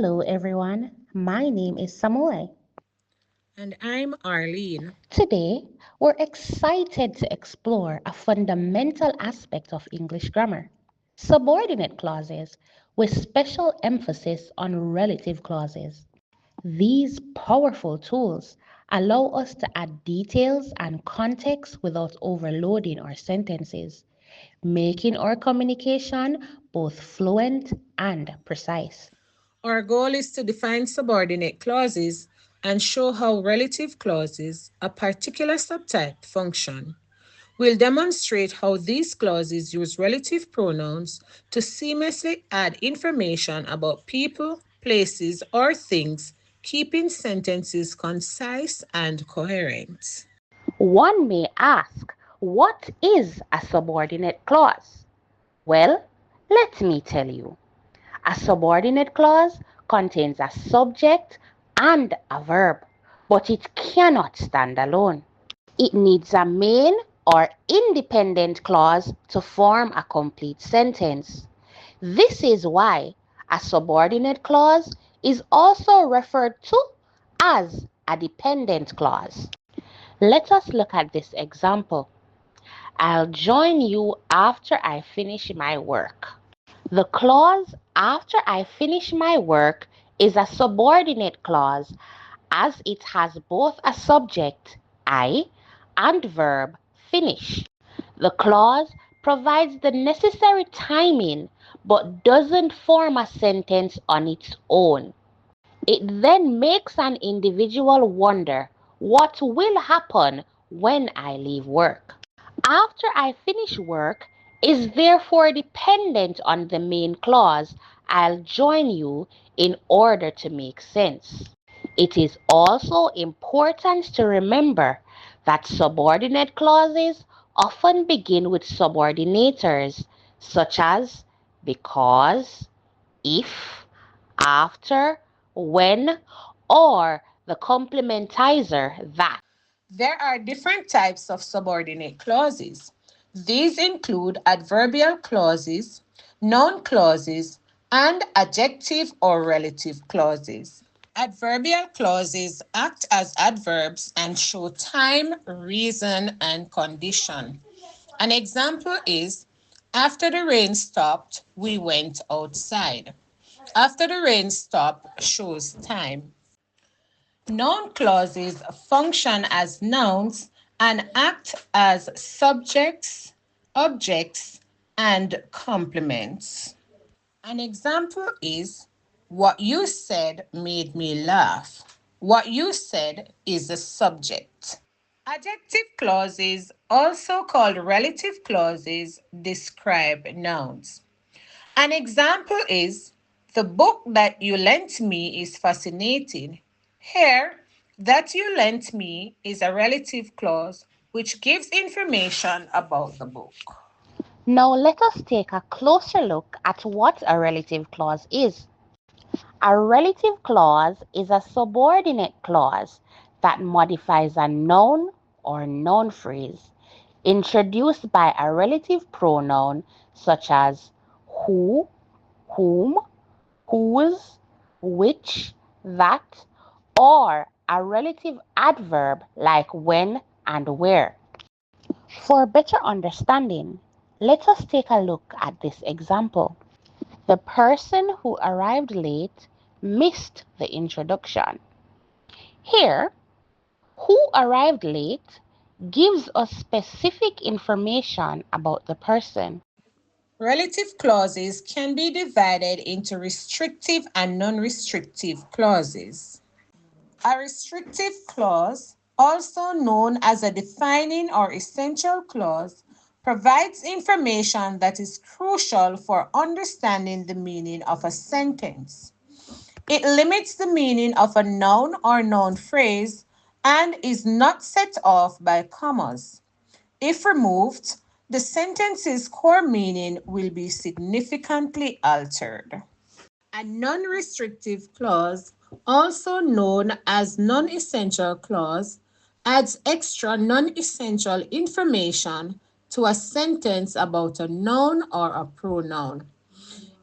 Hello, everyone. My name is Samoy. And I'm Arlene. Today, we're excited to explore a fundamental aspect of English grammar subordinate clauses, with special emphasis on relative clauses. These powerful tools allow us to add details and context without overloading our sentences, making our communication both fluent and precise. Our goal is to define subordinate clauses and show how relative clauses, a particular subtype, function. We'll demonstrate how these clauses use relative pronouns to seamlessly add information about people, places, or things, keeping sentences concise and coherent. One may ask, what is a subordinate clause? Well, let me tell you. A subordinate clause contains a subject and a verb, but it cannot stand alone. It needs a main or independent clause to form a complete sentence. This is why a subordinate clause is also referred to as a dependent clause. Let us look at this example. I'll join you after I finish my work. The clause after I finish my work is a subordinate clause as it has both a subject, I, and verb, finish. The clause provides the necessary timing but doesn't form a sentence on its own. It then makes an individual wonder what will happen when I leave work. After I finish work is therefore dependent on the main clause I'll join you in order to make sense. It is also important to remember that subordinate clauses often begin with subordinators such as because, if, after, when, or the complementizer that. There are different types of subordinate clauses. These include adverbial clauses, noun clauses, and adjective or relative clauses. Adverbial clauses act as adverbs and show time, reason, and condition. An example is after the rain stopped, we went outside. After the rain stopped shows time. Noun clauses function as nouns and act as subjects, objects, and complements. An example is what you said made me laugh. What you said is the subject. Adjective clauses, also called relative clauses, describe nouns. An example is the book that you lent me is fascinating. Here, that you lent me is a relative clause which gives information about the book. Now let us take a closer look at what a relative clause is. A relative clause is a subordinate clause that modifies a noun or noun phrase introduced by a relative pronoun such as who, whom, whose, which, that, or a relative adverb like when and where. For better understanding, let us take a look at this example. The person who arrived late missed the introduction. Here, who arrived late gives us specific information about the person. Relative clauses can be divided into restrictive and non restrictive clauses. A restrictive clause, also known as a defining or essential clause, provides information that is crucial for understanding the meaning of a sentence. It limits the meaning of a noun or noun phrase and is not set off by commas. If removed, the sentence's core meaning will be significantly altered. A non restrictive clause, also known as non essential clause, adds extra non essential information to a sentence about a noun or a pronoun.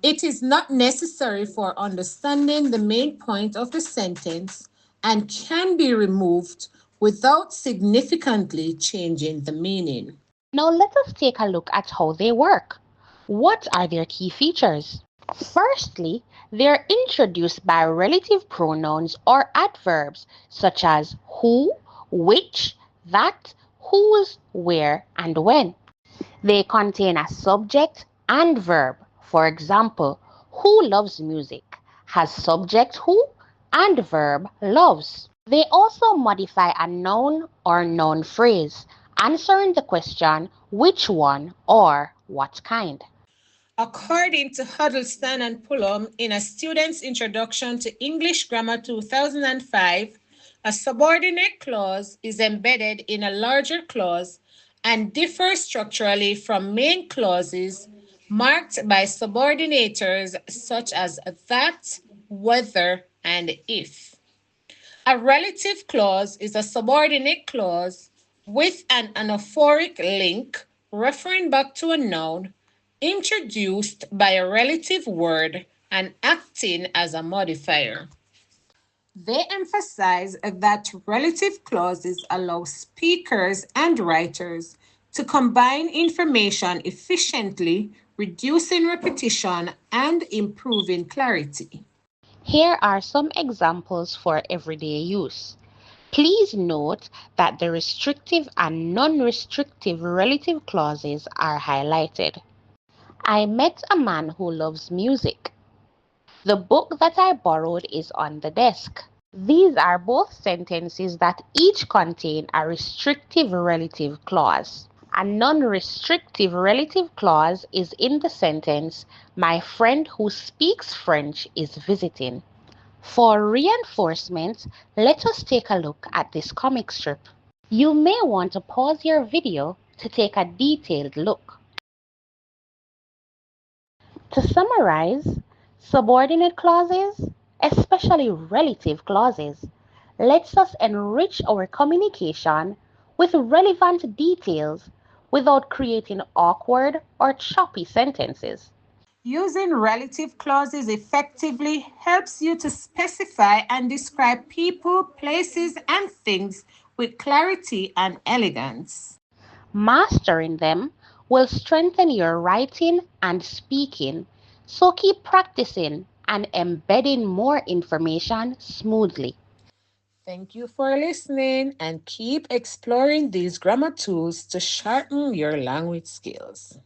It is not necessary for understanding the main point of the sentence and can be removed without significantly changing the meaning. Now let us take a look at how they work. What are their key features? Firstly, they are introduced by relative pronouns or adverbs such as who, which, that, whose, where, and when. They contain a subject and verb. For example, who loves music has subject who and verb loves. They also modify a noun or noun phrase, answering the question which one or what kind. According to Huddleston and Pullum in a student's introduction to English Grammar 2005, a subordinate clause is embedded in a larger clause and differs structurally from main clauses marked by subordinators such as that, whether, and if. A relative clause is a subordinate clause with an anaphoric link referring back to a noun introduced by a relative word and acting as a modifier. They emphasize that relative clauses allow speakers and writers to combine information efficiently, reducing repetition and improving clarity. Here are some examples for everyday use. Please note that the restrictive and non-restrictive relative clauses are highlighted. I met a man who loves music. The book that I borrowed is on the desk. These are both sentences that each contain a restrictive relative clause. A non-restrictive relative clause is in the sentence, my friend who speaks French is visiting. For reinforcement, let us take a look at this comic strip. You may want to pause your video to take a detailed look. To summarize, subordinate clauses, especially relative clauses, lets us enrich our communication with relevant details without creating awkward or choppy sentences. Using relative clauses effectively helps you to specify and describe people, places, and things with clarity and elegance. Mastering them will strengthen your writing and speaking, so keep practicing and embedding more information smoothly. Thank you for listening and keep exploring these grammar tools to sharpen your language skills.